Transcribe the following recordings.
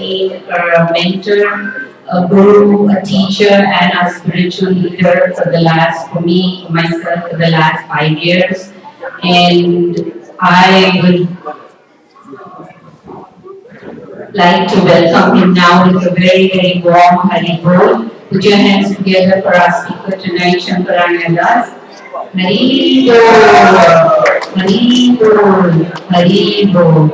been a mentor, a guru, a teacher, and a spiritual leader for me, for myself, for the last 5 years. And I would like to welcome him now with a very, very warm Hari Bol. Put your hands together for our speaker tonight, Shankararanya Das. Hari Bol, Hari Bol, Hari Bol.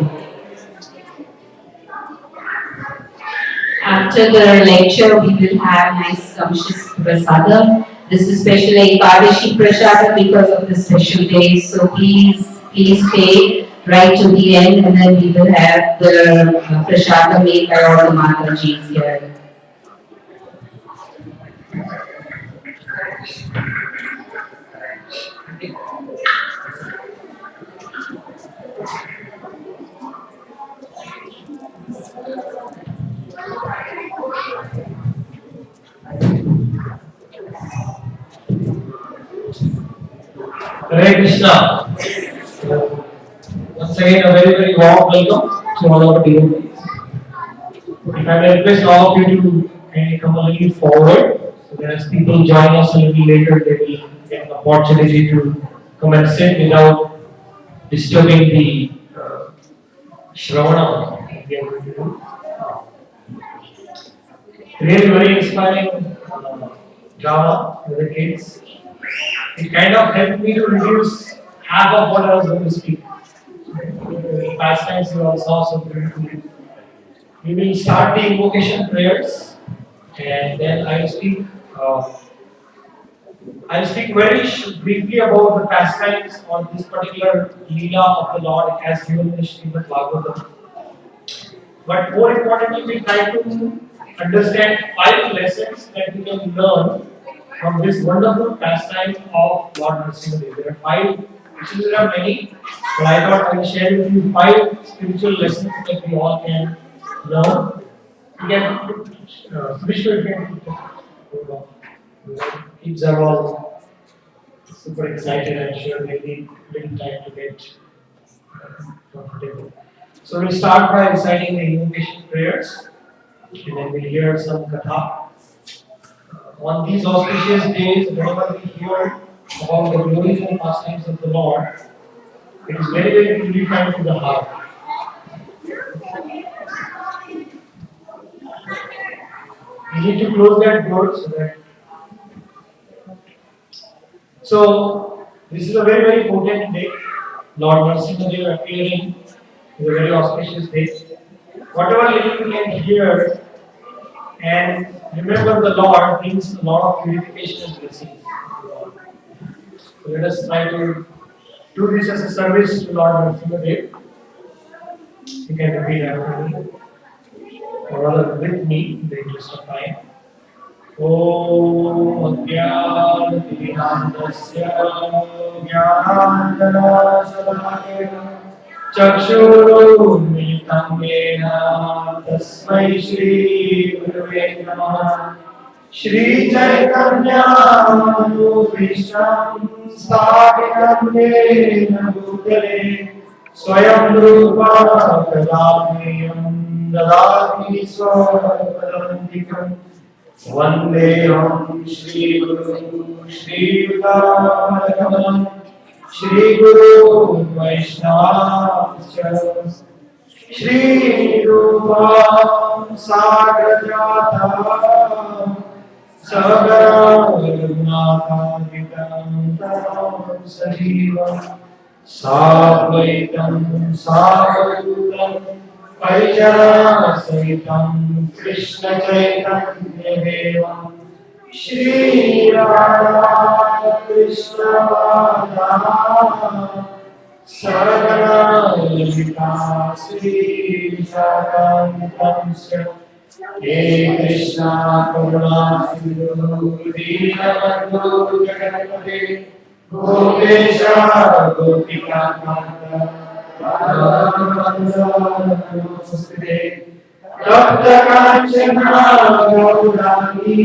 After the lecture, we will have nice scrumptious prasadam. This is special Ekadashi prasadam because of the special day. So please stay right to the end, and then we will have the prasadam made by all the Matajis here. Hare Krishna. Once again, a very, very warm welcome to all our devotees. If I may request all of you to kindly come a little forward, so that as people join us a little later, they will get an opportunity to come and sit without disturbing the Shravana we are going to do. Really very inspiring drama with the kids. It kind of helped me to reduce half of what I was going to speak. Past times you all saw so beautifully. We will start the invocation prayers, and then I'll speak very briefly about the pastimes on this particular Leela of the Lord as given in the Srimad Bhagavatam. But more importantly, we try to understand 5 lessons that we can learn from this wonderful pastime of Lord Narasimha. There are 5, actually there are many, but I thought I will share with you 5 spiritual lessons that we all can learn. You can, Vishnu, kids are all super excited, I'm sure they need little time to get comfortable. So we'll start by reciting the invocation prayers, and then we'll hear some katha. On these auspicious days, whenever we hear about the glorious pastimes of the Lord, it is very, very purifying to the heart. We need to close that door so that. So, this is a very, very potent day. Lord Narasimha appearing is a very auspicious day. Whatever little we can hear and remember the Lord brings a lot of purification and blessing. So let us try to do this as a service to Lord Narasimha. You can repeat after me, or rather with me, in the interest of time. Om Jnana-Tinandasya Jnana-Salakaya Chakshurumilitam Yena Tasmai Shri Gurave Namaha Shri Chaitanya Manubhisham Sthapitam Yena Bhutale Swayam Rupa Kadamyam Dadati Swapadantikam Vandeham Shri Guru Shri Vadamadakamanam Shri Guru Vaishnava Shri Rupa Sagrajata Sagara Raghunatha Vitam Tam Sajivam Sadvaitam Savadutam Parijana Sahitam Krishna Chaitanya Devam Shri Radha Krishna Radha Saragana Lalita Sri Sharantam He Krishna Karuna Sindhu Dinabandhu Jagannath Gopesha Gopika Kanta Tapta Kanchana Gaurani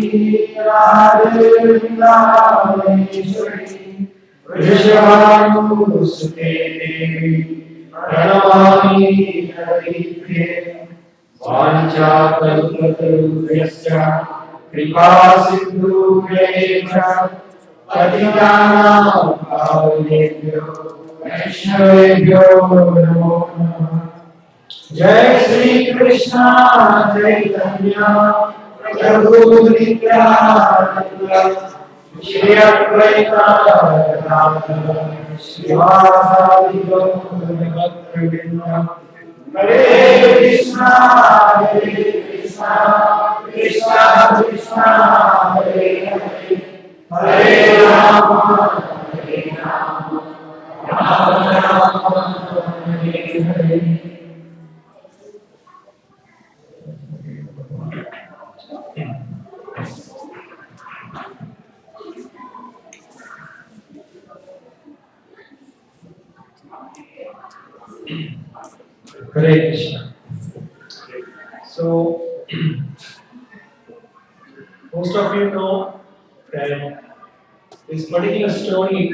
Radhe Vrindavaneshwari Vrishabhanu Sute Devi Pranamami Haripriye वाञ्छाकल्पतरुभ्यश्च कृपा सिन्धुभ्येव पतितानां पावनेभ्यो वैष्णवेभ्यो नमो नमः। जय श्री कृष्ण चैतन्य प्रभु नित्यानंद श्री अद्वैत गदाधर श्रीवासादि गौरभक्तवृंद हरे Krishna Krishna Krishna Hare Hare Hare Ram Ram Ram Hare Hare. Hare Krishna. So, most of you know that this particular story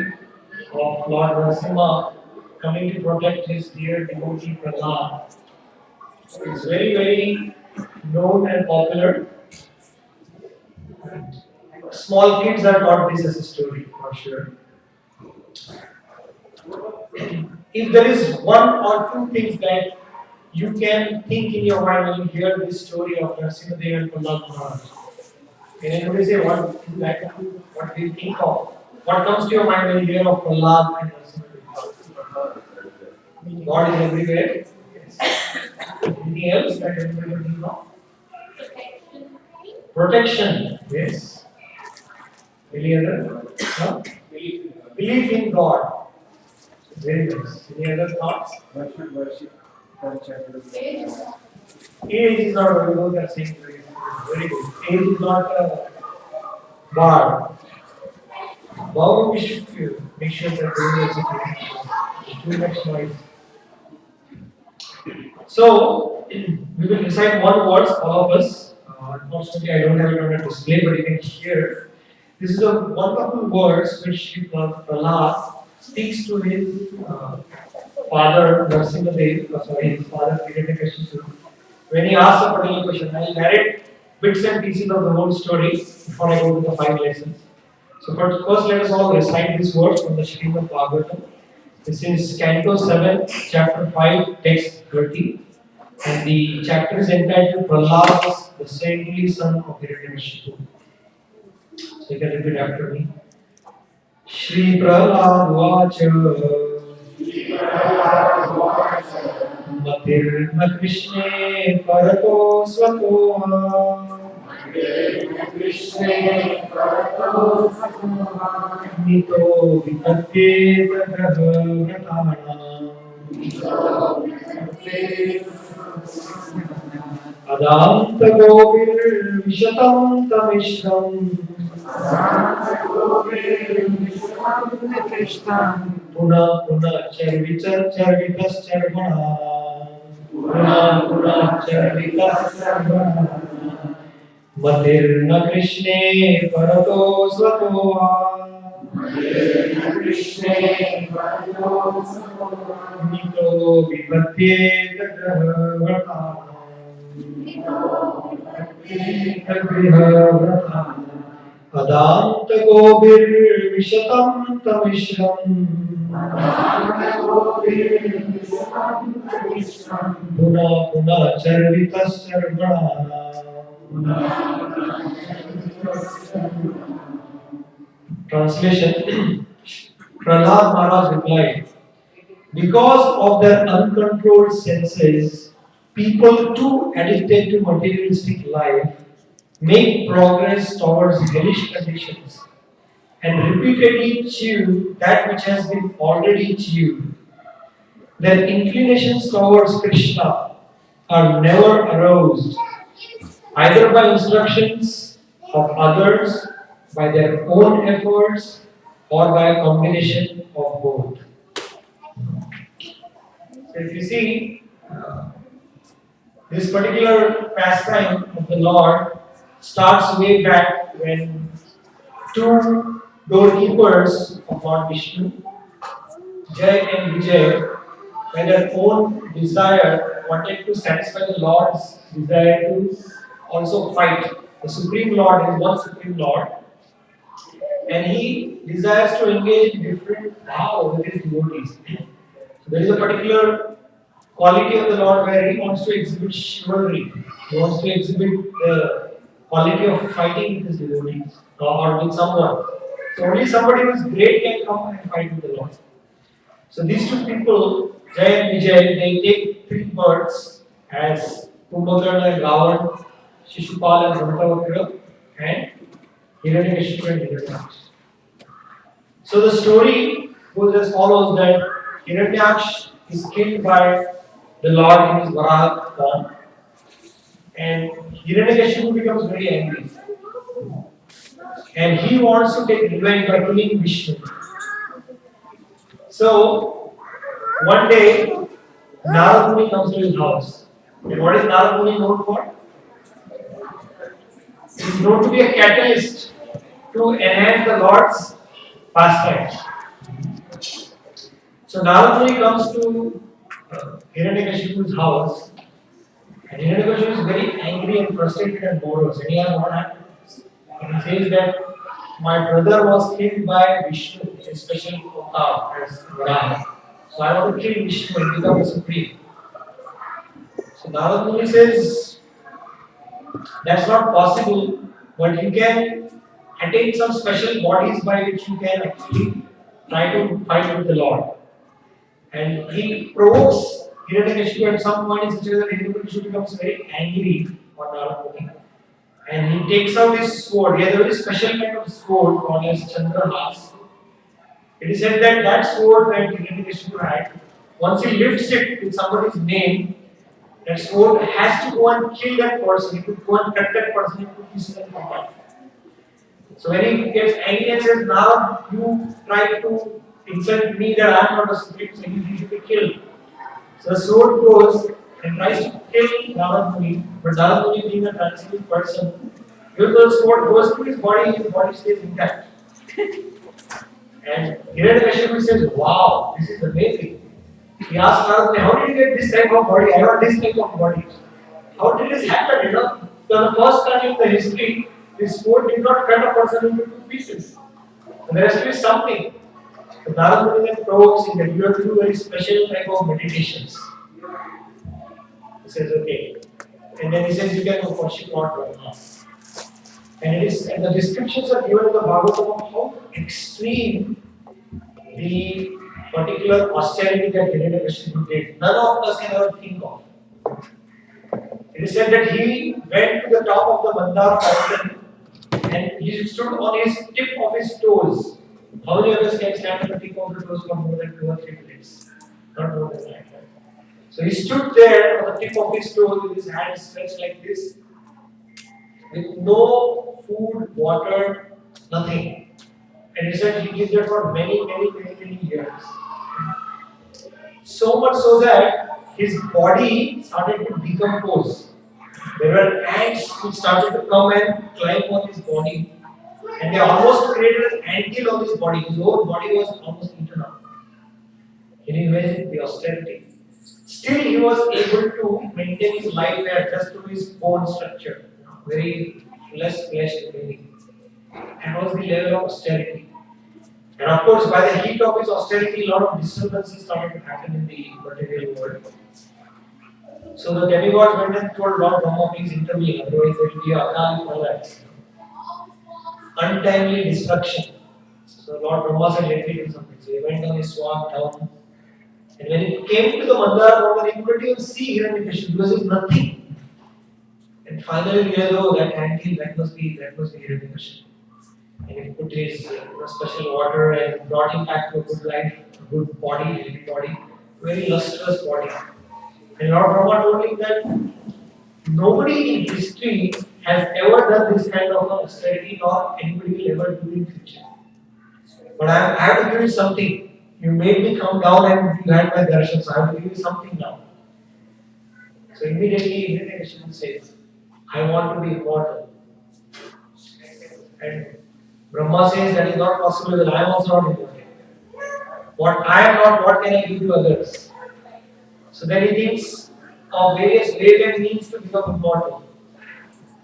of Lord Narasimha coming to protect his dear devotee Prahlad is very, very known and popular. Small kids are taught this as a story for sure. If there is one or two things that you can think in your mind when you hear this story of Narasimha Dev and Prahlad Maharaj, can anybody say what do you think of? What comes to your mind when you hear of Prahlad and Narasimha Dev? God is everywhere. Anything else that anybody can think of? Protection. Yes. Any other? No? Belief in God. Very nice. Any other thoughts? Worship culture. Age is not very good. That's saying very good. Age is not a bar. How we should make sure that there is too much noise. So we will recite one words, all of us. Unfortunately, I don't have it on a display, but you can hear. This is a wonderful words which Prahlad speaks to his father Narasimha Dev, sorry, his father Hiranyakashipu. When he asks a particular question, I will narrate bits and pieces of the whole story before I go to the 5 lessons. So first let us all recite these words from the Srimad Bhagavatam. This is Canto 7, Chapter 5, Text 30. And the chapter is entitled Prahlad, the saintly son of Hiranyakashipu. So you can repeat after me. Shri Prahlad Vacha Matirna Krishne Parato Svato Nito Vitate Tagraha Adanta Govir Vishatam Tamishram Puna Puna Charvitas Charvana Puna Puna Charvitas Charvana Matirna Krishne Parato Svato Krishne Parato Svato Nito Vipatye Tagraha Adanta Gobir Vishatam Tamishram Puna Puna Charvitas Charvana. Translation. Prahlad Maharaj replied, because of their uncontrolled senses, people too addicted to materialistic life make progress towards hellish conditions and repeatedly chew that which has been already chewed. Their inclinations towards Krishna are never aroused, either by instructions of others, by their own efforts, or by a combination of both. So if you see, this particular pastime of the Lord starts way back when two doorkeepers of Lord Vishnu, Jay and Vijay, by their own desire, wanted to satisfy the Lord's desire to also fight. The Supreme Lord is one Supreme Lord, and he desires to engage in different bhav with his devotees. So there is a particular quality of the Lord where he wants to exhibit chivalry. He wants to exhibit the quality of fighting with his devotees or with someone. So only somebody who is great can come and fight with the Lord. So these two people, Jay and Vijay, they take three birds as Kumbhakarna and Ravan, Shishupal and Bhattavakra, and Hiranyakashipu and Hiranyaksha. So the story goes as follows that Hiranyaksha is killed by the Lord in his Varaha form, and Hiranyakashipu becomes very angry, and he wants to take revenge by killing Vishnu. So one day Narad Muni comes to his house, and what is Narad Muni known for? He is known to be a catalyst to enhance the Lord's pastimes. So Narad Muni comes to Hiranyakashipu's house, and Hiranyakashipu is very angry and frustrated and morose. And he has what happened? And he says that my brother was killed by Vishnu, a special avatar as Varaha. So I want to kill Vishnu and become a supreme. So Narad Muni says that's not possible, but you can attain some special bodies by which you can actually try to fight with the Lord. And he provokes Hiranyakashipu at some point in such a way that Hiranyakashipu becomes very angry on Narad Muni. And he takes out his sword. He has a very special kind of sword called as Chandrahas. It is said that that sword that Hiranyakashipu had, once he lifts it with somebody's name, that sword has to go and kill that person. He could go and cut that person into pieces and come back. So when he gets angry and says, now you try to insult me that I am not a supreme, so you should be killed. So the sword goes and tries to kill Narad Muni, but Narad Muni being a transcendent person, even though the sword goes to his body stays intact. And Hiranyakashipu says, wow, this is amazing. He asked Narad Muni, how did you get this type of body? I want this type of body. How did this happen? For the first time in the history, this sword did not cut a person into two pieces. And there has to be something. So Narad Muni then provokes him that you have to do very special type of meditations. He says, okay. And then he says, you can worship Lord Brahma. And the descriptions are given in the Bhagavatam of how extreme the particular austerity that Hiranyakashipu did. None of us can ever think of. It is said that he went to the top of the Mandara mountain and he stood on his tip of his toes. How many of us can stand on the tip of the toes for more than 2 or 3 minutes? Not more than that. So he stood there on the tip of his toes with his hands stretched like this, with no food, water, nothing. And he said he did that for many years. So much so that his body started to decompose. There were ants which started to come and climb on his body, and they almost created an anthill on his body. His whole body was almost eaten up. Can you imagine the austerity? Still, he was able to maintain his life there just through his bone structure, very less flesh remaining. That was the level of austerity. And of course, by the heat of his austerity, a lot of disturbances started to happen in the material world. So the demigods went and told Lord Brahma, please intervene, otherwise there will be a collapse. Untimely destruction. So Lord Brahma said, let me do something. So he went on his swan down. And when he came to the Mandara mountain, he couldn't even see Hiranyakashipu because there was nothing. And finally he realized, oh, that anthill, that must be Hiranyakashipu. And he put his special water and brought him back to a good life, a good body, healthy body, very lustrous body. And Lord Brahma told him that nobody in history has ever done this kind of austerity, nor anybody will ever do in future. But I have to give you something. You made me come down and you had my darshan, so I have to give you something now. So immediately Hiranyakashipu says, I want to be immortal. And Brahma says that is not possible because I am also not immortal. What I am not, what can I give to others? So then he thinks, of various ways and means to become immortal.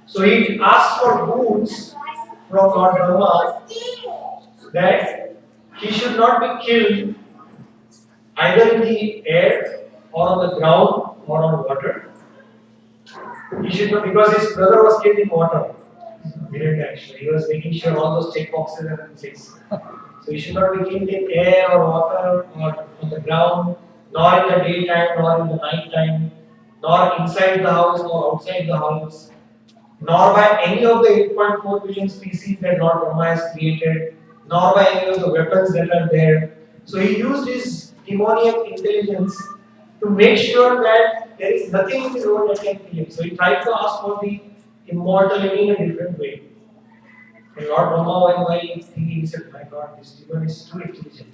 So he asked for boons from Lord Brahma that he should not be killed either in the air or on the ground or on water. He should not, because his brother was killed in water. He didn't actually. He was making sure all those check boxes are in place. So he should not be killed in air or water or on the ground, nor in the daytime, nor in the night time, nor inside the house, nor outside the house, nor by any of the 8.4 billion species that Lord Brahma has created, nor by any of the weapons that are there. So he used his demoniac intelligence to make sure that there is nothing in the world that can kill him. So he tried to ask for the immortality in a different way. And Lord Brahma, while thinking, he said, "My God, this demon is too intelligent."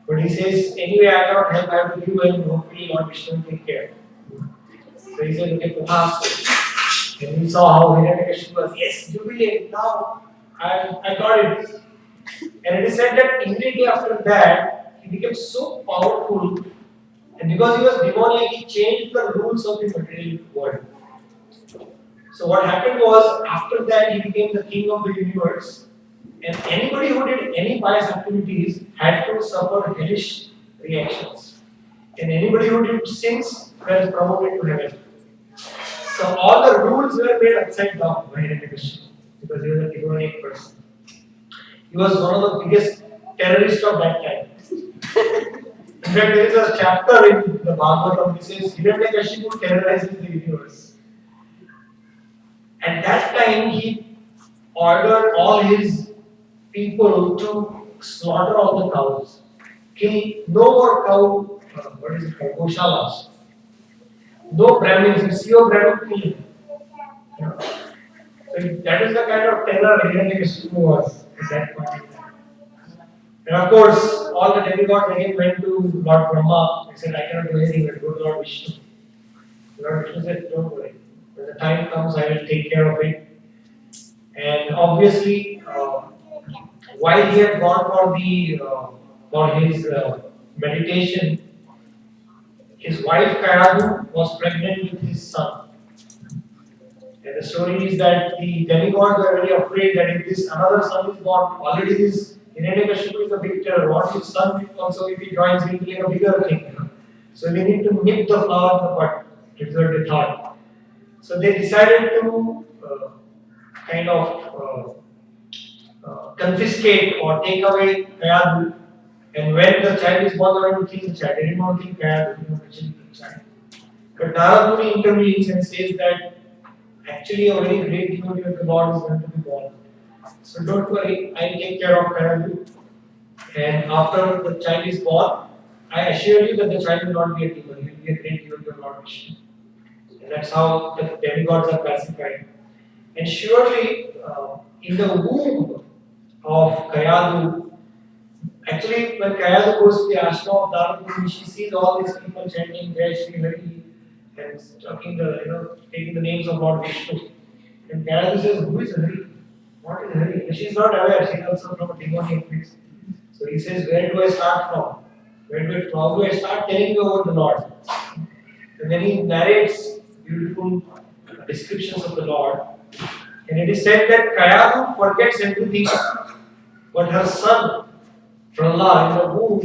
But he says, "Anyway, I cannot help, I have to do and hopefully Lord Vishnu will take care." So he said, "Okay, ask." And we saw how Hiranyakashipu was, "Yes, jubilate, now I got it." And it is said that immediately after that, he became so powerful, and because he was demoniac, he changed the rules of the material world. So what happened was, after that, he became the king of the universe, and anybody who did any pious activities had to suffer hellish reactions, and anybody who did sins were promoted to heaven. So all the rules were made upside down by Hiranyakashipu because he was a demoniac person. He was one of the biggest terrorists of that time. In fact, there is a chapter in the Bhagavatam which says Hiranyakashipu terrorizes the universe. At that time, he ordered all his people to slaughter all the cows, kill no more cow, goshalas, no Brahmins. You see a Brahmin, kill him. Yeah. So that is the kind of terror Hiranyakashipu was at that point in time. And of course, all the demigods again went to Lord Brahma. They said, "I cannot do anything, but go to Lord Vishnu." Lord Vishnu said, "Don't worry. When the time comes, I will take care of it." And obviously, while he had gone for his meditation, his wife Kayadu was pregnant with his son. And the story is that the demigods were very afraid that if this another son is born, already this Hiranyakashipu is a big terror. What his son also, if he joins, he will be a bigger thing. So we need to nip the flower in the bud. That's what they thought. So they decided to kind of confiscate or take away Kayadu. And when the child is born, they want to kill the child. They didn't want to kill Kayadu, they want to kill the child. But Narad Muni intervenes and says that actually a very great devotee of the Lord is going to be born. So don't worry, I will take care of Kayadu. And after the child is born, I assure you that the child will not be a demon, he will be a great devotee of Lord Vishnu. And that's how the demigods are classified. And surely, in the womb of Kayadu, actually, when Kayadu goes to the ashram of Narad, she sees all these people chanting Jai Shri Hari and taking the names of Lord Vishnu. And Kayadu says, "Who is Hari? What is Hari?" And she's not aware, she's also from a demoniac place. So he says, "Where do I start from? How do I start telling you about the Lord?" And then he narrates beautiful descriptions of the Lord. And it is said that Kayadu forgets everything, but her son, Prahlad, in the womb,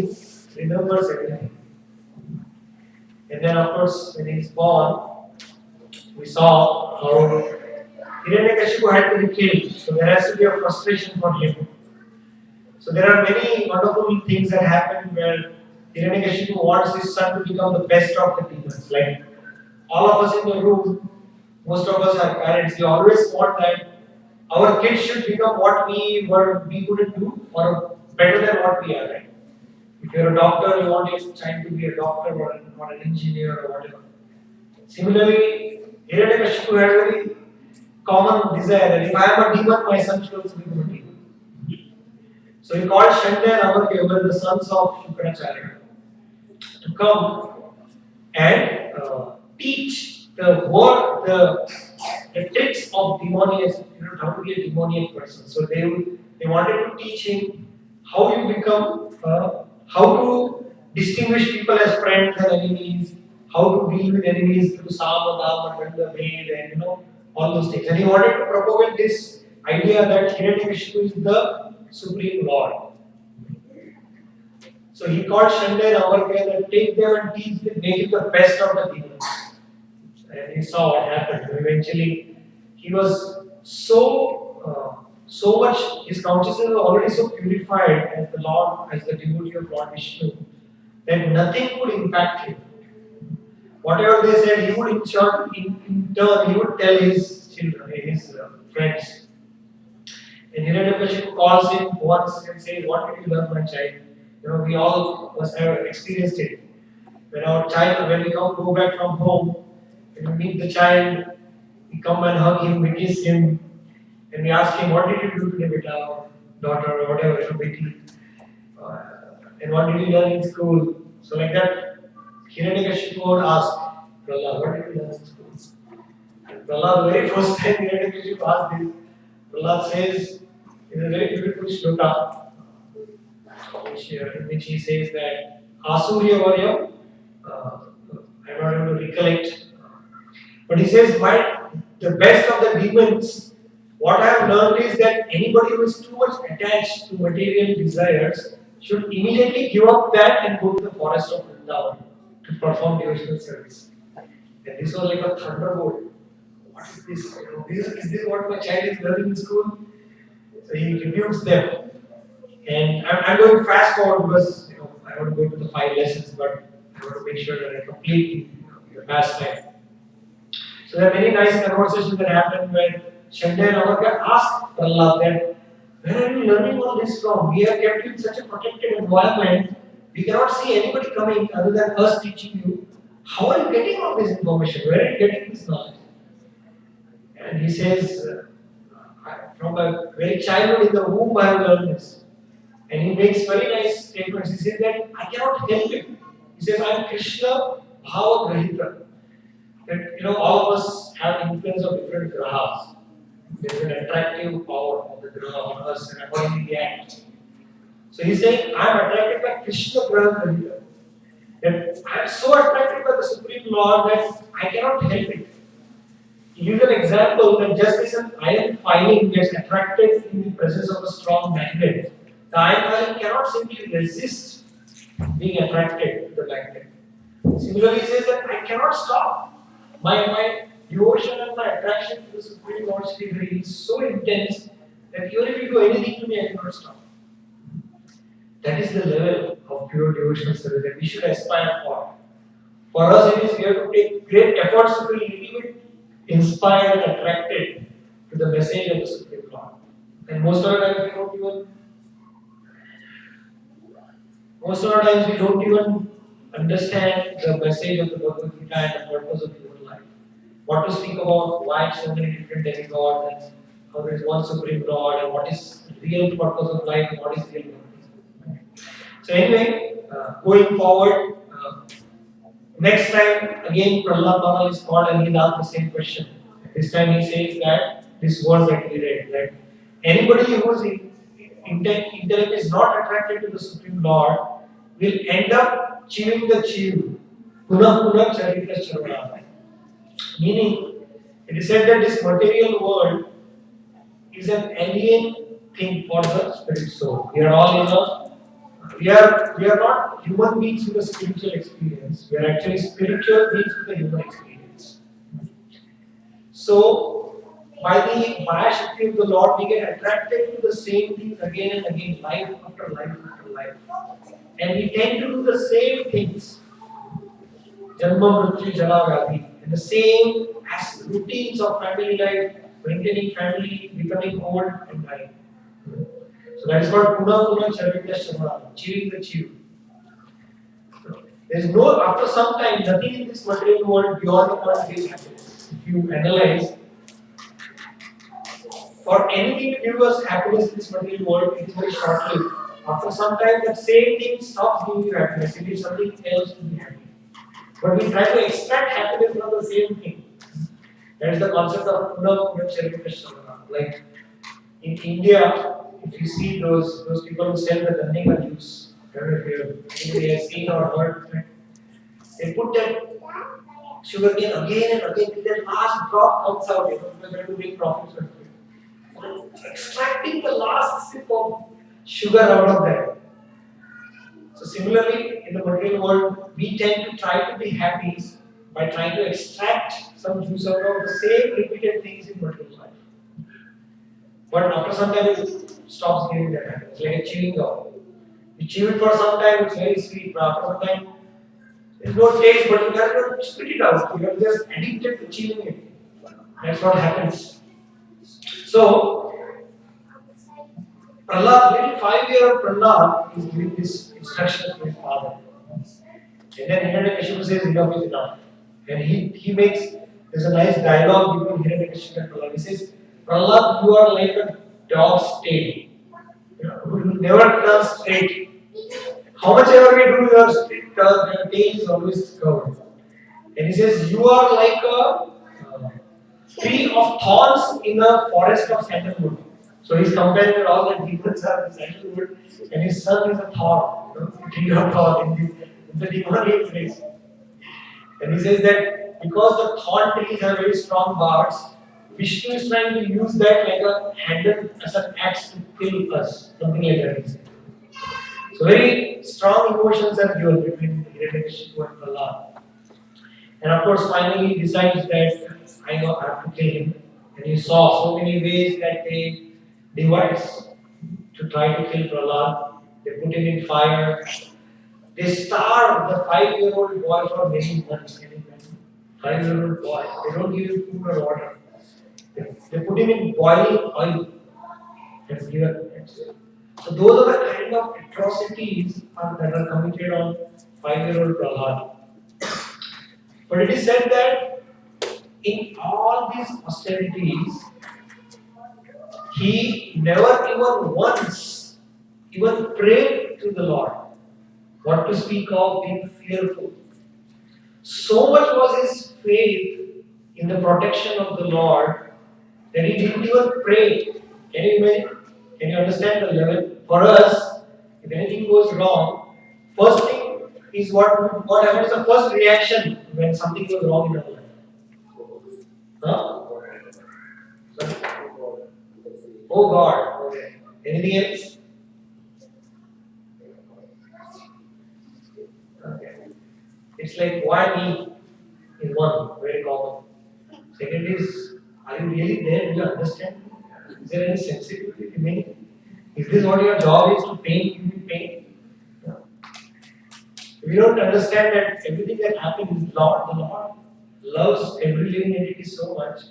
remembers everything. And then, of course, when he is born, we saw how Hiranyakashipu had to be killed. So there has to be a frustration for him. So there are many wonderful things that happen where Hiranyakashipu wants his son to become the best of the demons. Like all of us in the room, most of us are parents. We always want that our kids should become what we couldn't do, or better than what we are. Right? If you're a doctor, you want your child to be a doctor or an engineer or whatever. Similarly, Hiranyakashipu had a very common desire that if I am a demon, my son should also become a demon. So he called Shanda and Amarya, the sons of Shankararanya, to come and teach the tricks of demoniac, how to be a demoniac person. So they wanted to teach him how you become, how to distinguish people as friends and enemies, how to deal with enemies through Samadam and the Ved and all those things. And he wanted to propagate this idea that Hiranyakashipu is the Supreme Lord. So he called Shanda and Amartya and take them and teach them, make it the best of the demons. And he saw what happened. Eventually, he was so much, his consciousness was already so purified as the Lord, as the devotee of Lord Vishnu, that nothing could impact him. Whatever they said, he would in turn, he would tell his children, his friends. And Hiranyakashipu calls him once and says, "What did you learn, my child?" We all must have experienced it. When we go back from home, when we meet the child, we come and hug him, we kiss him, and we ask him, "What did you do today, beta, or daughter, or whatever, beti? And what did you learn in school?" So like that, Hiranyakashipu would ask, "Prahlad, what did you learn in school?" And Prahlad, the very first time Hiranyakashipu asked this, Prahlad says, in a very beautiful shloka, in which he says that Asurya Varya, I'm not able to recollect, but he says, the best of the demons, what I have learned is that anybody who is too much attached to material desires should immediately give up that and go to the forest of Vrindavan to perform devotional service. And this was like a thunderbolt. What is this? Is this what my child is learning in school? So he rebukes them. And I'm going fast forward because I want to go to the 5 lessons, but I want to make sure that I complete the past time. So there are many nice conversations that happen when Shanda and Amartya ask Prahlad that, "Where are you learning all this from? We have kept you in such a protected environment. We cannot see anybody coming other than us teaching you. How are you getting all this information? Where are you getting this knowledge?" And he says, "From a very childhood in the womb I have learned this." And he makes very nice statements. He says that I cannot help it. He says, "I am Krishna Bhava Grahita." That all of us have influence of different grahas. There is an attractive power of the graha on us, and accordingly we act. So he's saying, I am attracted by Krishna Bhava Grahita. That I am so attracted by the Supreme Lord that I cannot help it. He gives an example that just as an iron filing gets attracted in the presence of a strong magnet, the iron filing cannot simply resist being attracted to the magnet. Similarly, he says that I cannot stop. My devotion and my attraction to the Supreme Lord Sri Hari is so intense that even if you do anything to me, I cannot stop. That is the level of pure devotional service that we should aspire for. For us, it is we have to take great efforts to be a little bit inspired and attracted to the message of the Supreme Lord. And most of the times we don't even understand the message of the Bhagavad Gita and the purpose of human life. What to speak about, why so many different demigods, and how there is one Supreme Lord, and what is the real purpose of life, and what is real purpose. So anyway, going forward, next time again Prahlad Maharaj is called and he asked the same question. This time he says that this verse that we read, that anybody whose intellect is not attracted to the Supreme Lord will end up chewing the chew. Punah punah charita charvana. Meaning, it is said that this material world is an alien thing for the spirit soul. We are all we are not human beings with a spiritual experience. We are actually spiritual beings with a human experience. So, by the Mahashakti of the Lord, we get attracted to the same things again and again, life after life after life. And we tend to do the same things. Janma, Mrityu, Jara, Vyadhi. And the same as routines of family life, maintaining family, becoming old and dying. So that is called Punah Punah Charvita Shamara, chewing the chew. There is after some time, nothing in this material world beyond the point is happiness. If you analyze, for anything to give us happiness in this material world, it is very short-lived. After some time, that same thing stops giving you happiness. It is something else to be happy. But we try to extract happiness from the same thing. That is the concept of Punah Punah Charvita Shamara. Like in India, if you see those people who sell the Ganega juice, I don't know if anybody has seen or heard, they put that sugar cane again and again till the last drop comes out. We're going to make profits from it. Extracting the last sip of sugar out of that. So similarly, in the material world, we tend to try to be happy by trying to extract some juice out of the same repeated things in material life. But after some time, it stops giving that happiness. Like a chewing gum. You chew it for some time, it's very sweet, but after some time, there's no taste, but you cannot spit it out. You are just addicted to chewing it. That's what happens. So, Prahlad, little 5-year-old Prahlad is giving this instruction to his father. And then Hiranyakashipu says, enough is enough. And he makes, there's a nice dialogue between Hiranyakashipu and Prahlad. He says, Prahlad, you are like a dog's tail. Who never turns straight. How much ever we do, your tail is always covered. And he says, you are like a tree of thorns in a forest of sandalwood. So he's comparing it all that demons are the sandalwood, and his son is a thorn, tree of thorn in the demonic place. And he says that because the thorn trees have very strong barbs, Vishnu is trying to use that like a handle as an axe to kill us, something like that. He said. So very strong emotions are given between Hiranyakashipu and Prahlad. And of course, finally he decides that I know I have to kill him. And you saw so many ways that they devise to try to kill Prahlad. They put him in fire. They starve the 5-year-old boy for many months. 5-year-old boy. They don't give him food or water. They put him in boiling oil and give him. So those are the kind of atrocities that are committed on 5-year-old Prahlad. But it is said that in all these austerities, he never even once even prayed to the Lord. What to speak of being fearful. So much was his faith in the protection of the Lord that he didn't even pray. Can you imagine? Can you understand the level? For us, if anything goes wrong, first thing is what happens, the first reaction when something goes wrong in our life. Huh? Oh God. Okay. Anything else? Okay. It's like why me in one, very common. Second is, are you really there? Do you understand? Is there any sensitivity remaining? Is this what your job is to pain? You will pain. No. If you don't understand that everything that happens is Lord, the Lord loves every living entity so much.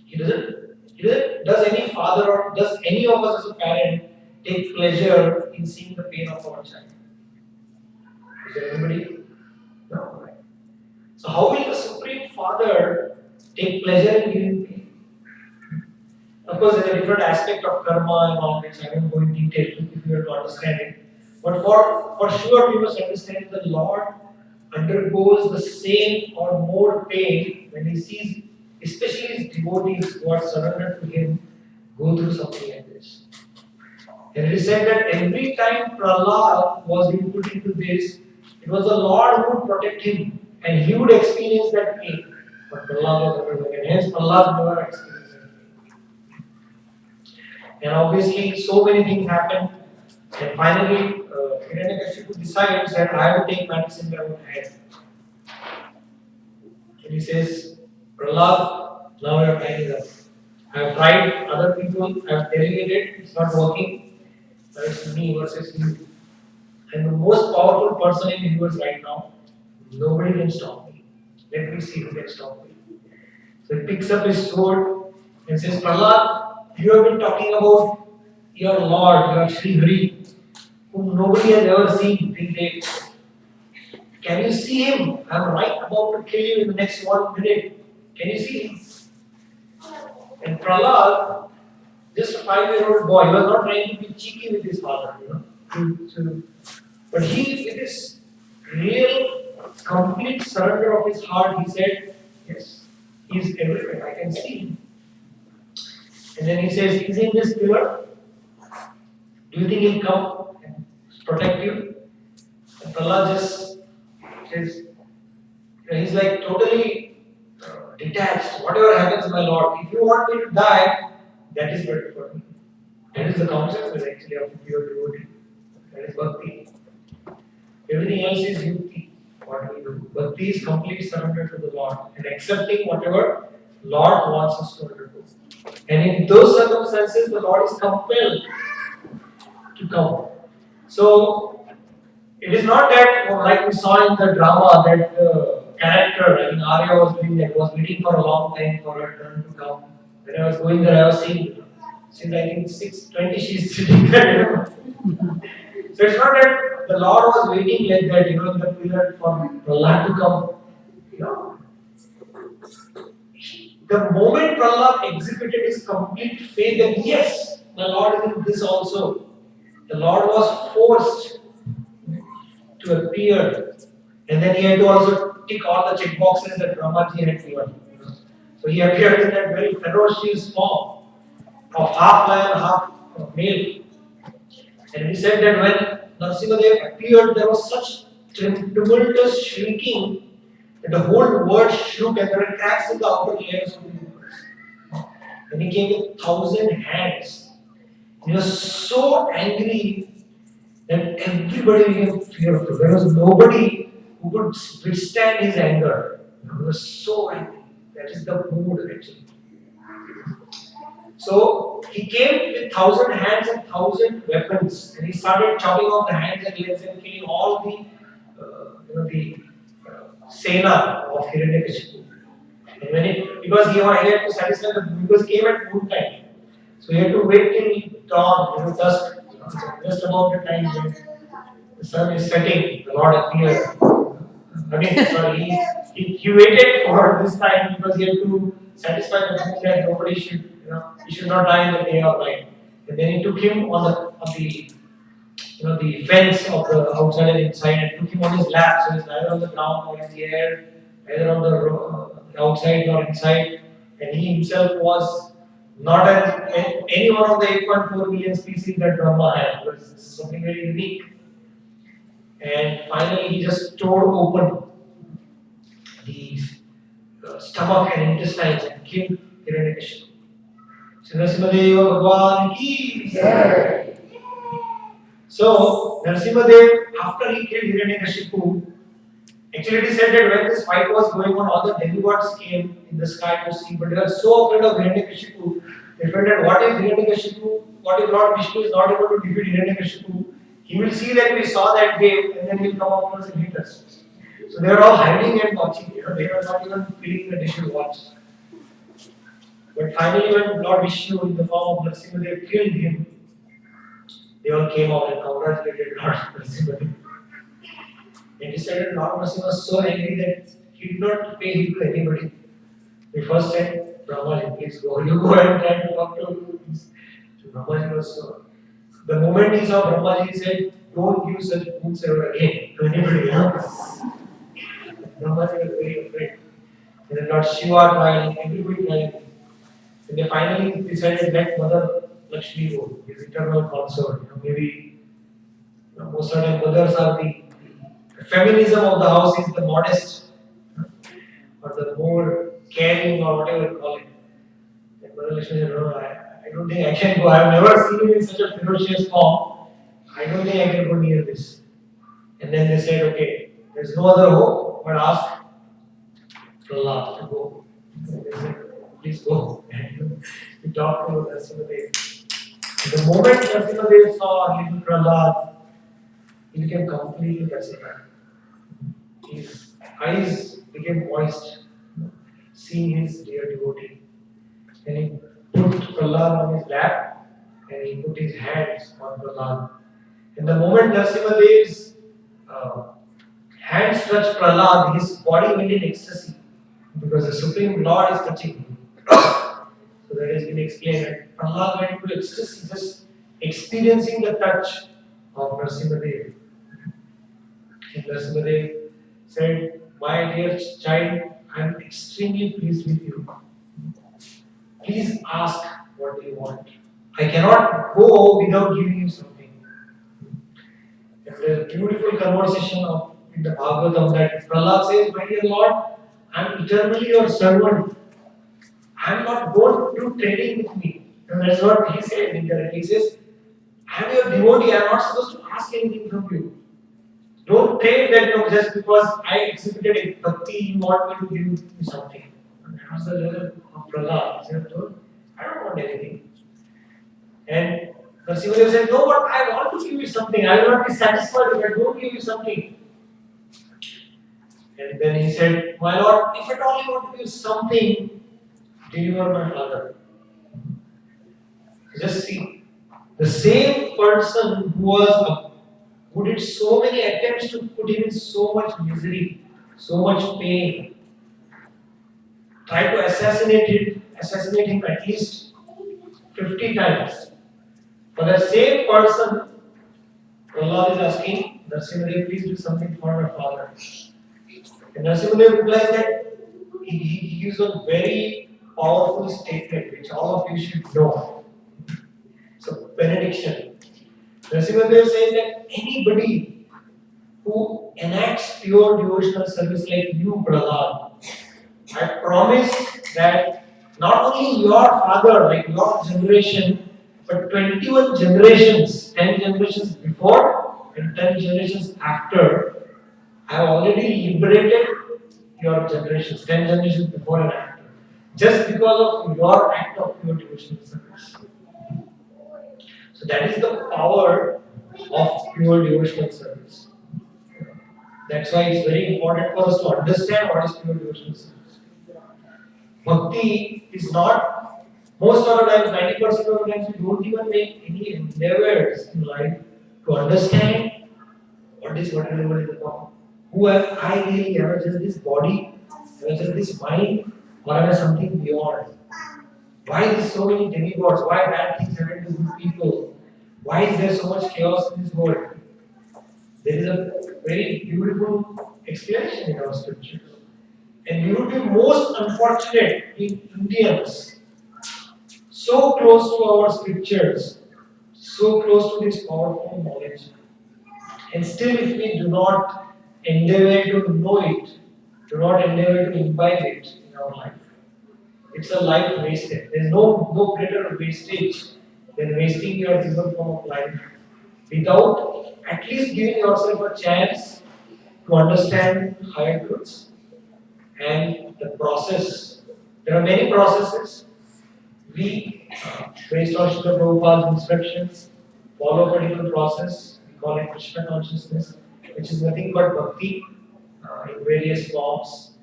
He doesn't does any father or does any of us as a parent take pleasure in seeing the pain of our child? Is there anybody? No, right? So how will the Supreme Father take pleasure in giving pain? Of course, there's a different aspect of karma and all which I won't go in detail if you have to understand it. But for sure, we must understand the Lord undergoes the same or more pain when he sees, especially his devotees who are surrendered to him, go through something like this. And it is said that every time Prahlad was being put into this, it was the Lord who would protect him and he would experience that pain. But Prahlad was never again. Hence, Prahlad never experienced that pain. And obviously, so many things happened. And finally, Hiranyakashipu decides that I will take matters in my own hand. And he says, Prahlad, now your time is up. I have tried other people, I have delegated, it's not working. Now it's me versus you. I'm the most powerful person in the universe right now. Nobody can stop me. Let me see who can stop me. So he picks up his sword and says, Prahlad, you have been talking about your Lord, your Sri Hari, whom nobody has ever seen till date. Can you see him? I'm right about to kill you in the next 1 minute. Can you see him? And Prahlad, just a 5-year-old boy, he was not trying to be cheeky with his father, but he, with his real, complete surrender of his heart, he said, yes, he is everywhere, I can see him. And then he says, is he in this pillar? Do you think he'll come and protect you? And Prahlad just says, He's like totally detached. Whatever happens, my Lord, if you want me to die, that is better for me. That is the consciousness actually of pure devotee. That is bhakti. Everything else is yukti, what we do. Bhakti is complete surrender to the Lord and accepting whatever Lord wants us to undergo. And in those circumstances, the Lord is compelled to come. So, it is not that, like we saw in the drama, that the character, I mean, Arya was doing that, was waiting for a long time for her turn to come. When I was going there, I was seeing, since I think 6:20, she's sitting there. So it's not that the Lord was waiting like that, in the pillar for Prahlad to come. You know, the moment Prahlad exhibited his complete faith that yes, the Lord is in this also, the Lord was forced to appear, and then he had to also tick all the check boxes that Brahmaji had given. So he appeared in that very ferocious form of half lion, half male. And he said that when Narasimha appeared, there was such tumultuous shrieking that the whole world shook and there were cracks in the outer layers of the universe. And he came with 1,000 hands. He was so angry that everybody became fearful. There was nobody who could withstand his anger. He was so angry. That is the mood actually. So he came with 1,000 hands and 1,000 weapons, and he started chopping off the hands and legs and killing all the Sena of Hiranyakashipu. And because he had to satisfy because he came at noon time, so he had to wait till dawn, dusk, just about the time when the sun is setting, the Lord appeared. I mean, sorry, he waited for this time because he had to satisfy the mood that nobody should, he should not die in the day or night. And then he took him on the fence of the outside and inside and took him on his lap. So he's neither on the ground nor in the air, either on the outside nor inside. And he himself was not any one of the 8.4 billion species that Brahma had. It was something very unique. And finally, he just tore open the stomach and intestines and killed Hiranyakashipu. So Narasimha Bhagwan ki Jai. So Narasimha, after he killed Hiranyakashipu, actually it is said that when this fight was going on, all the demigods came in the sky to see, but they were so afraid of Hiranyakashipu. They felt that what if Lord Vishnu is not able to defeat Hiranyakashipu? He will see that we saw that day and then he will come after us and hit us. So they were all hiding and watching. They were not even feeling that they should watch. But finally, when Lord Vishnu, in the form of Narasimha, killed him, they all came out and congratulated Lord Narasimha. And he said that Lord Narasimha was so angry that he did not pay heed to anybody. He first said, Brahmaji, please go. You go and try to talk to him. So Brahmaji was so. The moment he saw Brahmaji, he said, don't give such foods ever again to anybody else. Brahmaji was very afraid. And then Lord Shiva tried, everybody tried. And they finally decided let Mother Lakshmi go, his eternal consort. Maybe most of the time mothers are the feminism of the house is the modest or the more caring or whatever you call it. And Mother Lakshmi said, no, I don't think I can go. I have never seen him in such a ferocious form. I don't think I can go near this. And then they said, okay, there's no other hope but ask Prahlad to go. And they said, please go. And we talked to Narasimha. The moment Narasimha saw little Prahlad, he became completely pacified. His eyes became moist, seeing his dear devotee. And he put Prahlad on his lap and he put his hands on Prahlad. And the moment Narasimha hands touched Prahlad, his body went in ecstasy because the Supreme Lord is touching him. So that has been explained. That Prahlad went into ecstasy, just experiencing the touch of Narasimha. And Narasimha said, my dear child, I am extremely pleased with you. Please ask what you want. I cannot go without giving you something. And the beautiful conversation of in the Bhagavatam that Prahlad says, "My dear Lord, I am eternally your servant. I am not going to training with me." And that's what he said in the He says, "I am your devotee. I am not supposed to ask anything from you. Don't trade that no, just because I exhibited a bhakti, you want me to give you something." And that was the level of Prahlad. He said, "I don't want anything." And Narasimha said, "No, but I want to give you something. I will not be satisfied if I don't give you something." And then he said, "My Lord, if at all you want to give something, deliver my father." Just see, the same person who did so many attempts to put him in so much misery, so much pain, tried to assassinate him at least 50 times. For the same person, Allah is asking, Narasimha, please do something for my father. And Narasimha replies that he gives a very powerful statement which all of you should know. So, benediction. Narasimha says that anybody who enacts pure devotional service like you, Prahlad, I promise that not only your father, like your generation, but 21 generations, 10 generations before and 10 generations after, I have already liberated your generations, 10 generations before and after, just because of your act of pure devotional service. So that is the power of pure devotional service. That's why it's very important for us to understand what is pure devotional service. Bhakti is not, most of the times, 90% of the times, we don't even make any endeavors in life to understand what is about. Who am I really? Am I just this body? Am I just this mind? Or am I something beyond? Why is so many demigods? Why bad things happen to good people? Why is there so much chaos in this world? There is a very beautiful explanation in our scriptures. And we would be most unfortunate in Indians, so close to our scriptures, so close to this powerful knowledge. And still, if we do not endeavor to know it, do not endeavor to imbibe it in our life, it's a life wasted. There's no greater wastage than wasting your given form of life without at least giving yourself a chance to understand higher truths and the process. There are many processes. We, based on Srila Prabhupada's instructions, follow a particular process. We call it Krishna consciousness, which is nothing but bhakti in various forms.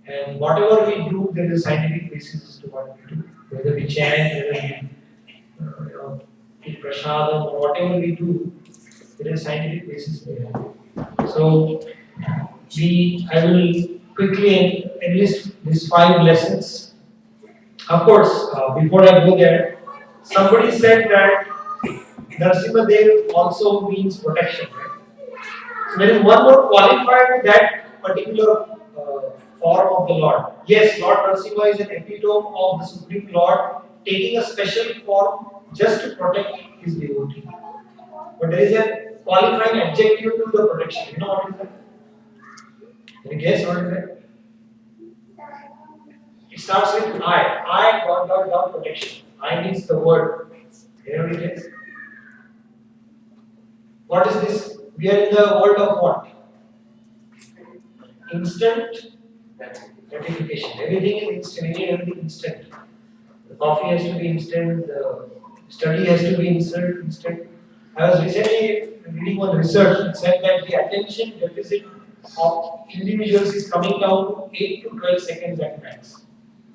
And whatever we do, there is a scientific basis as to what we do. Whether we chant, whether we eat prasadam, or whatever we do, there is a scientific basis behind it. So, I will quickly enlist these 5 lessons. Of course, before I go there, somebody said that Narasimha Dev also means protection. Right? So there is one more qualified that particular form of the Lord. Yes, Lord Narasimha is an epitome of the Supreme Lord, taking a special form just to protect his devotee. But there is a qualifying adjective to the protection. You know what is that? Can you guess what is that? It starts with I. I dot protection. I means the word. You know what it is? What is this? We are in the world of what? Instant gratification. Everything is instant. We need everything instant. The coffee has to be instant. The study has to be instant. I was recently reading one research. It said that the attention deficit of individuals is coming down to 8 to 12 seconds at max.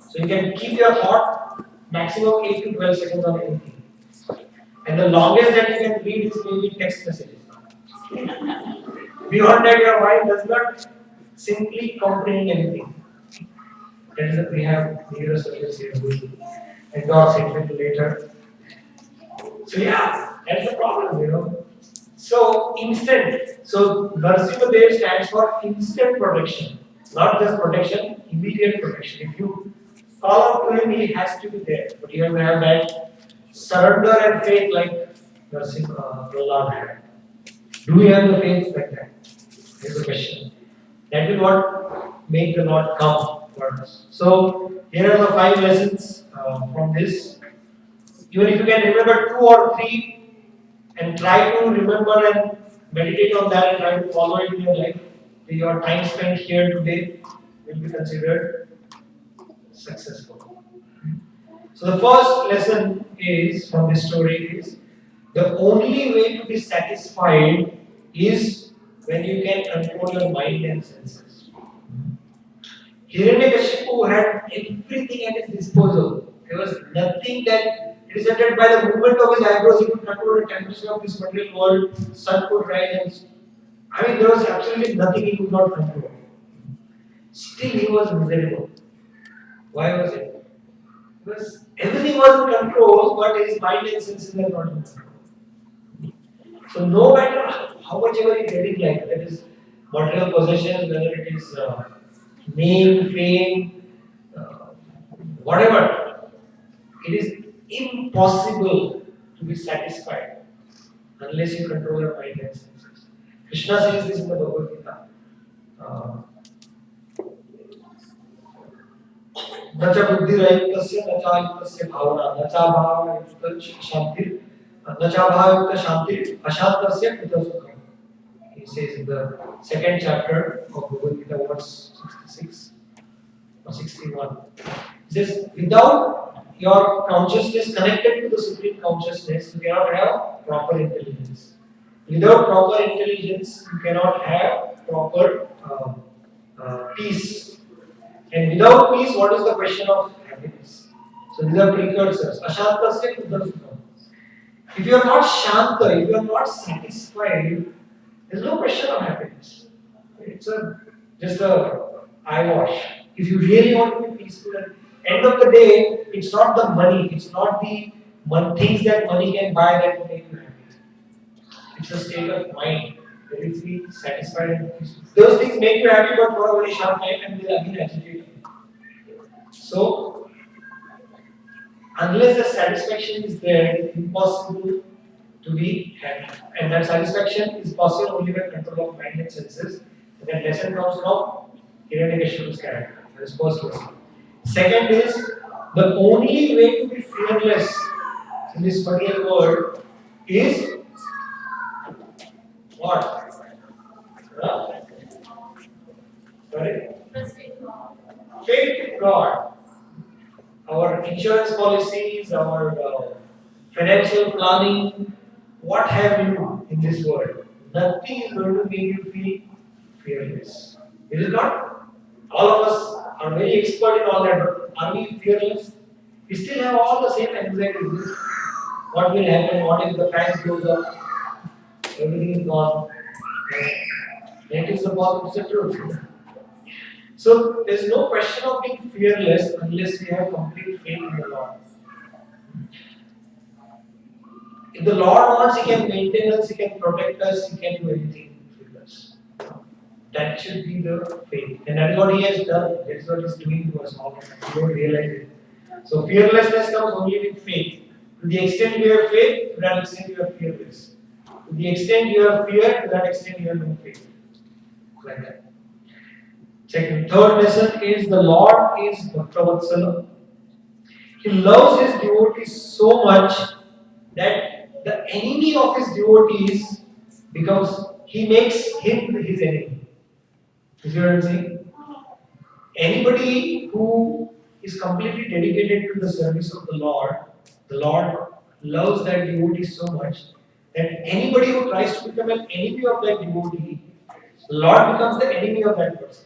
So you can keep your thought maximum 8 to 12 seconds on anything. And the longest that you can read is maybe text messages. Beyond that, your mind does not simply comprehend anything. That is that we have neurosurgeons here who will endorse it little later. So yeah, that's the problem, So instant. So Narasimha Dev stands for instant protection. Not just protection, immediate protection. If you call out to him, he has to be there. But you have to have that surrender and faith like Narasimha Prahlad had. Do we have the faith like that? Here's the question. That will what make the Lord come for us. So here are the 5 lessons from this. Even if you can remember 2 or 3 and try to remember and meditate on that and try to follow it in your life, your time spent here today will be considered successful. So the first lesson is from this story is the only way to be satisfied is when you can control your mind and senses. Hiranyakashipu had everything at his disposal. There was nothing that represented by the movement of his eyebrows. He could control the temperature of this material world. Sun could rise and there was absolutely nothing he could not control. Still, he was miserable. Why was it? Because everything was in control, but his mind and senses were not in control. So, no matter how much ever you get in life, that is material possessions, whether it is name, fame, whatever, it is impossible to be satisfied unless you control your mind and senses. Krishna says this in the Bhagavad Gita. न च बुद्धिरयुक्तस्य न चायुक्तस्य भावना न च भावयुक्त शांति न च भावयुक्त शांति अशांतस्य कुतः सुखम्. He says in the second chapter of Bhagavad Gita, verse 66 or 61. He says, without your consciousness connected to the Supreme Consciousness, you cannot have proper intelligence. Without proper intelligence, you cannot have proper peace. And without peace, what is the question of happiness? So these are precursors. Ashantasya kuddha sukham. If you are not shanta, if you are not satisfied, there is no question of happiness. It's just a eyewash. If you really want to be peaceful, at the end of the day, it's not the money, it's not the things that money can buy that will make you happy. It's a state of mind. That is be satisfied and peaceful. Those things make you happy, but for a very short time, and they will again agitate you. So, unless the satisfaction is there, it is impossible to be happy. And that satisfaction is possible only by control of mind and senses. And that lesson comes from Hiranyakashipu's character. That is first lesson. Second is the only way to be fearless in this material world is what? Sorry? Faith in God. Our insurance policies, our financial planning, what have you in this world? Nothing is going to make you feel fearless. It is not. All of us are very expert in all that, but are we fearless? We still have all the same anxieties. What will happen? What if the bank goes up? Everything is gone. That is the truth. So there is no question of being fearless unless we have complete faith in the Lord. If the Lord wants, He can maintain us, He can protect us, He can do anything with us. That should be the faith. And that is what He has done. That is what He is doing to us all the time. We don't realize it. So fearlessness comes only with faith. To the extent you have faith, to that extent you are fearless. To the extent you have fear, to that extent you have no faith. Like that. Second, third lesson is the Lord is Bhaktavatsala. He loves His devotees so much that the enemy of His devotees He makes him His enemy. You see what I'm saying? Anybody who is completely dedicated to the service of the Lord loves that devotee so much that anybody who tries to become an enemy of that devotee, the Lord becomes the enemy of that person.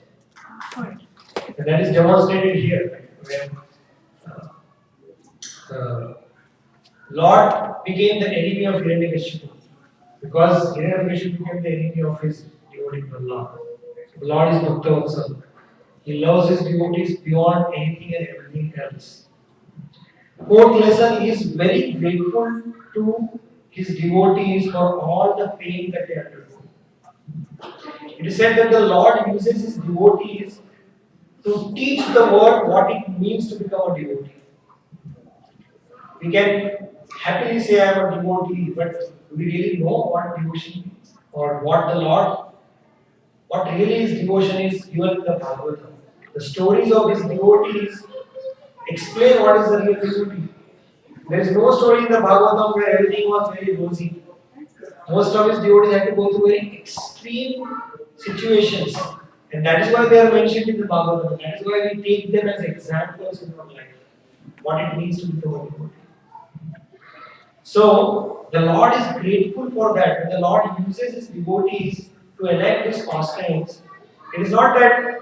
And that is demonstrated here, when Lord became the enemy of Hiranyakashipu because Hiranyakashipu became the enemy of his devotee Prahlad. The Lord is Bhaktavatsala. He loves his devotees beyond anything and everything else. Fourth lesson, he is very grateful to his devotees for all the pain that they undergo. It is said that the Lord uses his devotees to teach the world what it means to become a devotee. We can happily say I am a devotee, but do we really know what devotion means or what the Lord What really is devotion is given in the Bhagavatam. The stories of his devotees explain what is the real devotee. There is no story in the Bhagavatam where everything was very rosy. Most of his devotees had to go through very extreme situations. And that is why they are mentioned in the Bhagavatam. That is why we take them as examples in our life. What it means to be a devotee. So, the Lord is grateful for that. When the Lord uses his devotees to enact his pastimes, it is not that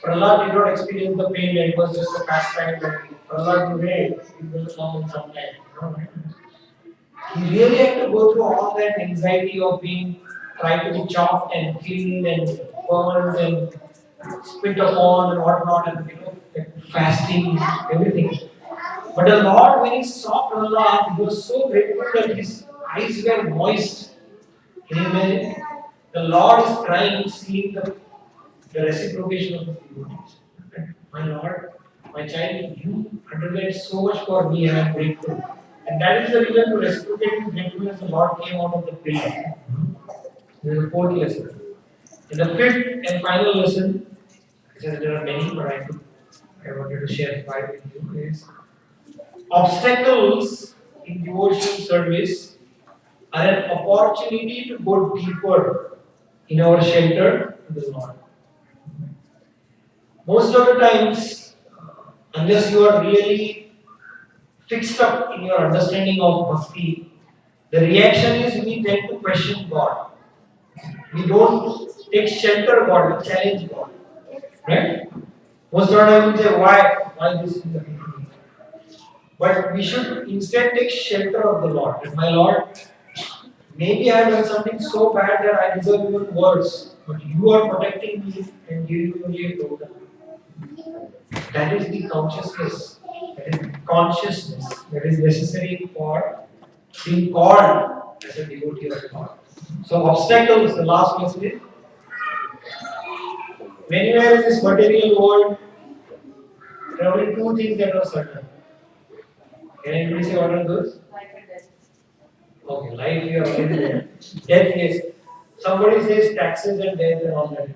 Prahlad did not experience the pain, it was just a pastime that Prahlad today is going to come in some time. No. He really had to go through all that anxiety of being tried to be chopped and killed and burned and spit upon and whatnot, and like fasting, everything. But the Lord, when he saw Prahlad, he was so grateful that his eyes were moist. Can you imagine? The Lord is crying, seeing the reciprocation of his devotees. My Lord, my child, you underwent so much for me and I am grateful. And that is the reason to reciprocate his gratefulness. The Lord came out of the pit. This is the fourth lesson. In the fifth and final lesson, there are many, but I wanted to share five with you, is obstacles in devotional service are an opportunity to go deeper in our shelter to the Lord. Most of the times, unless you are really fixed up in your understanding of bhakti, the reaction is we tend to question God. We don't take shelter God, we challenge God. Right? Most of the time we say, why? Why this is happening to me? But we should instead take shelter of the Lord. And my Lord, maybe I have done something so bad that I deserve even worse. But you are protecting me and giving me only a token. That is the consciousness, that is the consciousness that is necessary for being called as a devotee of God. So obstacles, the last message. When you are in this material world, there are only two things that are certain. Can anybody say what are those? Okay, life you are already there. Death is. Somebody says taxes and death and all that.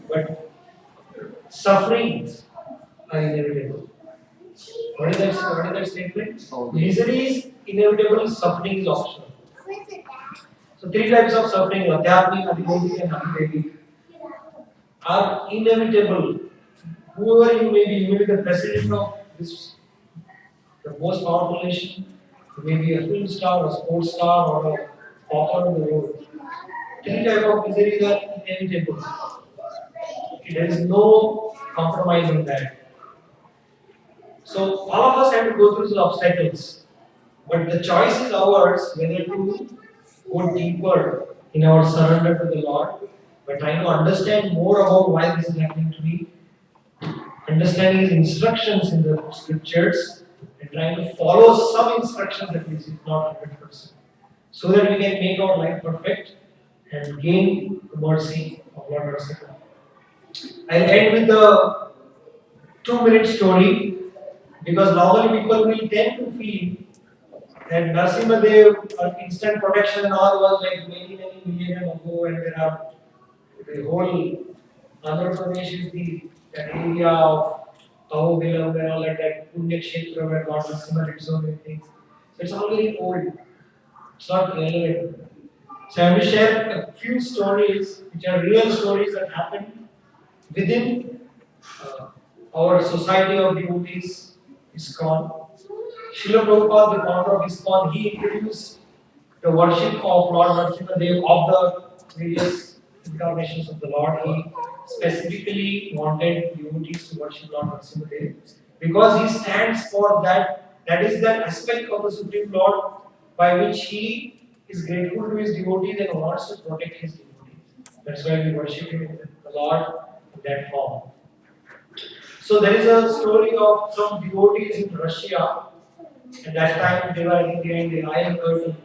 But sufferings are inevitable. What is that statement? Misery is inevitable, suffering is optional. So three types of suffering, Adhyatmic, Adhibodic and Adhivedic, are inevitable. Whoever you may be the president of this, the most powerful nation, you may be a film star, a sports star, or a pauper in the road. Three types of miseries are inevitable. There is no compromise on that. So all of us have to go through these obstacles. But the choice is ours whether to go deeper in our surrender to the Lord by trying to understand more about why this is happening to me, understanding His instructions in the scriptures, and trying to follow some instructions at least, if not 100%, so that we can make our life perfect and gain the mercy of Lord Narasimha. I'll end with the 2-minute story because normally people will tend to feel that Narasimha Dev instant protection and all was like many million ago, and there are the whole Andhra Pradesh is that area of Tahobilam and all that Punya Kshetra where Lord Narasimha did so many things. So it's all very old. It's not relevant. So I will share a few stories which are real stories that happened within our society of devotees, Iskcon. Srila Prabhupada, the founder of Iskcon, he introduced the worship of Lord Narasimha Dev of the various incarnations of the Lord. He specifically wanted devotees to worship Lord Narasimha Dev because he stands for that. That is that aspect of the Supreme Lord by which he is grateful to his devotees and wants to protect his devotees. That's why we worship him in the Lord in that form. So there is a story of some devotees in Russia. At that time, they were behind the Iron Curtain,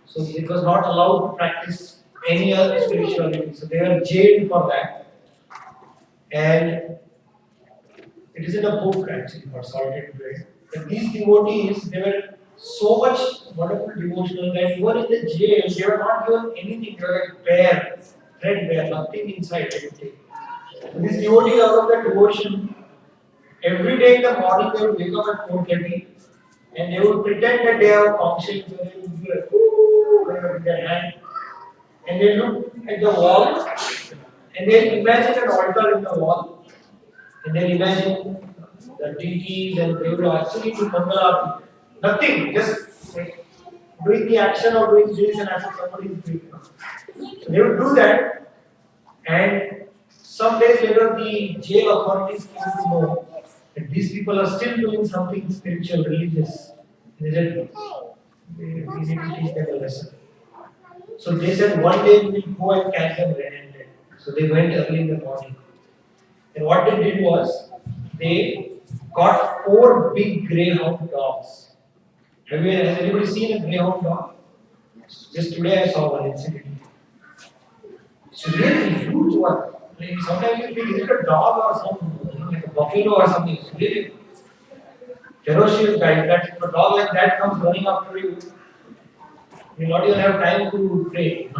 so it was not allowed to practice any other spirituality. So they were jailed for that. And it is in a book actually for Salted Bread. And these devotees, they were so much wonderful devotional that even in the jail, they were not given anything. They were like bare. threadbare, nothing inside everything. So these devotees out of that devotion, every day in the morning they would wake up at 4:30 and they would pretend that they have conscience and they would be like, "Ooh," with their hand, and they look at the wall and they imagine an altar in the wall and they imagine the deities and they will actually do Mangalarti. Nothing, just like doing the action of doing this and as if somebody is doing it. So they would do that, and some days later the jail authorities came to know that these people are still doing something spiritual, religious. They said, we need to teach them a lesson. So they said one day we will go and catch them red-handed. So they went early in the morning. And what they did was they got four big greyhound dogs. Has anybody seen a greyhound dog? Just today I saw one incident. It's really huge one. Like sometimes you feel is it a dog or some like a buffalo or something. It's really ferocious guy. That if a dog like that comes running after you, you not even have time to pray.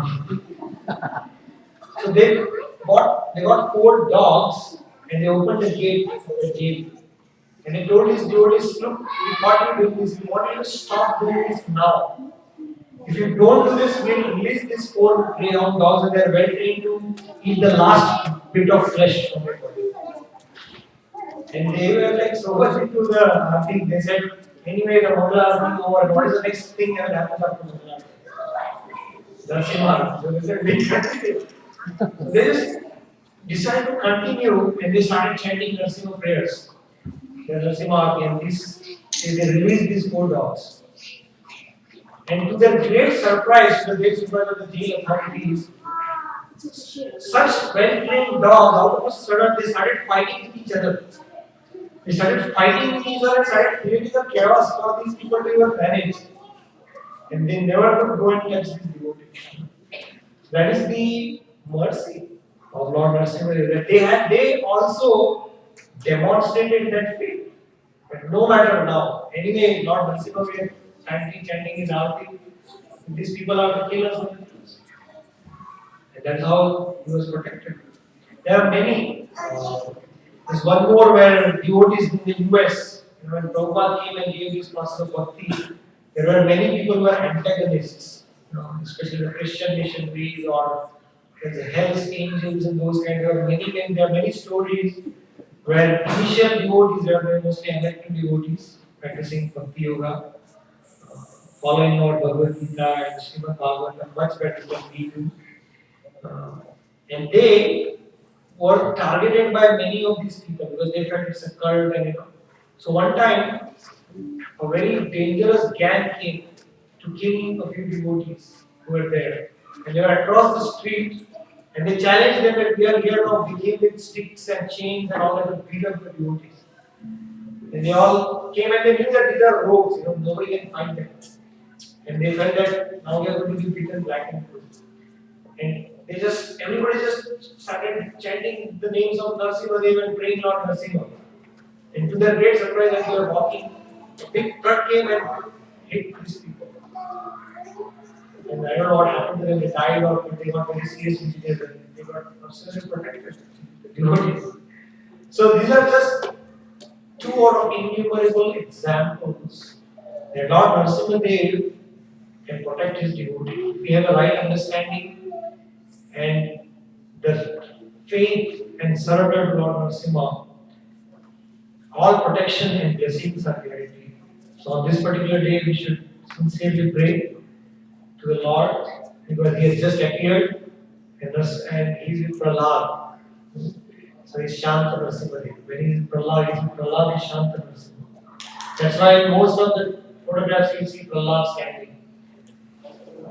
So they got four dogs and they opened the gate of the jail. And they told his devotees, look, we thought you doing this, we want you to stop doing this now. If you don't do this, we'll release these four greyhound dogs and they're well trained to eat the last bit of flesh from your body. And they were like so much into the thing, they said, anyway, the Mangala Arati over, and what is the next thing that will happen after Mangala Arati? Narasimha. So they said, we continue. So they just decided to continue and they started chanting Narasimha prayers. The Narasimha Arati, and they released these four dogs. And to their great surprise, to the great surprise of the jail authorities, such well-trained dogs, out of a sudden, they started fighting with each other. They started fighting with each other and started creating a chaos for these people to even manage. And they never could go and catch these devotees. That is the mercy of Lord Narasimha. That they also demonstrated that faith. But no matter now, anyway, Lord Narasimha was chanting his arati. These people are the killers. And that's how he was protected. There are many. There's one more where devotees in the US, when Prabhupada came and gave this process of bhakti, there were many people who were antagonists, especially the Christian missionaries or the Hell's Angels and those kind of many. There are many stories where initial devotees, they were mostly enlightened devotees, practicing bhakti yoga, following our Bhagavad Gita and Srimad Bhagavatam much better than we do. And they were targeted by many of these people because they felt it's a cult and So one time, a very dangerous gang came to kill a few devotees who were there. And they were across the street and they challenged them that we are here now, we came with sticks and chains and all that to beat up the devotees. And they all came and they knew that these are rogues, nobody can find them. And they felt that now we are going to be beaten black and blue. And everybody just started chanting the names of Narasimha Dev and praying Lord Narasimha. And to their great surprise, as they were walking, a big truck came and hit these people. And I don't know what happened to them, they died or they got very serious injuries and they got personally protected. The devotees. So these are just two out of innumerable examples that Lord Narasimha Dev can protect his devotee. If we have a right understanding and the faith and surrender to Lord Narasimha, all protection and blessings are guaranteed. So on this particular day, we should sincerely pray to the Lord because He has just appeared and He is with Prahlad. So He is Shanta Narasimha. When He is Prahlad is Shanta Narasimha. That's why in most of the photographs you see Prahlad standing.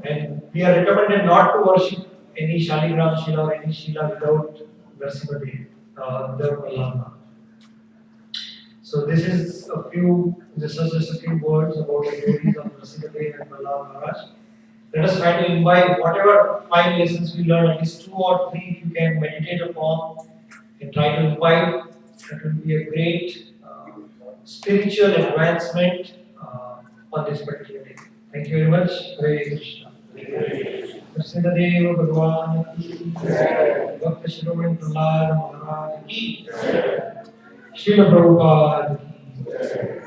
And we are recommended not to worship any Shaligram Shila or any Shila without Narasimha Dev, without Prahlad. So this is just a few words about the devotees of Narasimha Dev and Prahlad Maharaj. Let us try to imbibe whatever 5 lessons we learn, at least 2 or 3 you can meditate upon and try to imbibe. That will be a great spiritual advancement on this particular day. Thank you very much. Hare Krishna. Narasimhadeva भगवान की जय। भक्त शिरोमणि प्रहलाद महाराज की जय। श्रील प्रभुपाद की जय।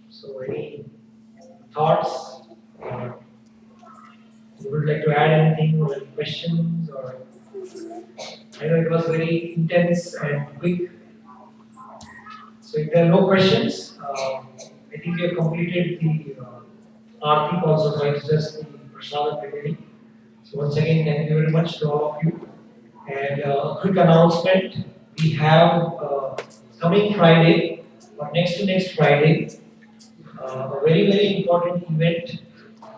So, any thoughts? You would like to add anything or any questions? Or I know it was very intense and quick. So, if there are no questions, I think we have completed the Aarti also, so it's just the Prasad beginning. So, once again, thank you very much to all of you. And a quick announcement, we have coming Friday, or next to next Friday, a very, very important event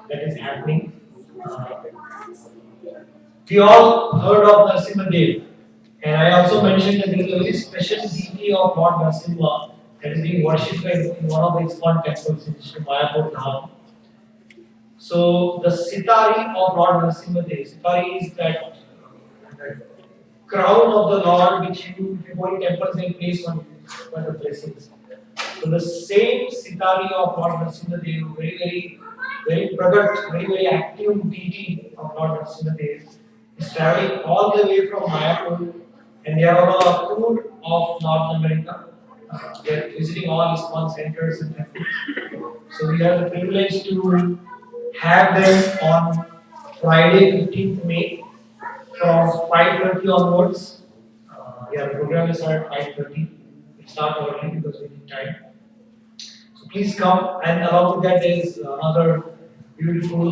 that is happening. Uh, we all heard of Narasimha Dev, and I also mentioned that there is a very special deity of Lord Narasimha that is being worshipped in one of the Iskcon temples in Mayapur Dham. So the sitari of Lord Narasimha Dev, sitari is that crown of the Lord which if you go in temples they place on the blessings. So the same sitari of Lord Narasimha Dev, very pragat, very active deity of Lord Narasimha Dev, is traveling all the way from Mayapur, and they are on a tour of North America. They are visiting all Iskcon centers and temples. So we have the privilege to have them on Friday, 15th May, from 5:30 onwards. Yeah, the program is at 5:30. It starts early because we need time. So please come, and along with that, there is another beautiful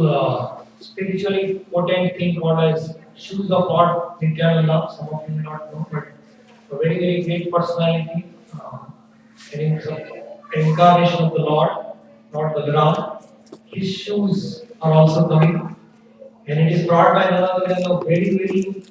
spiritually potent thing called as Shoes of Lord Nityananda. Some of you may not know, but a very great personality, an incarnation of the Lord, Lord Balaram. His shoes are also coming, and it is brought by none other than a very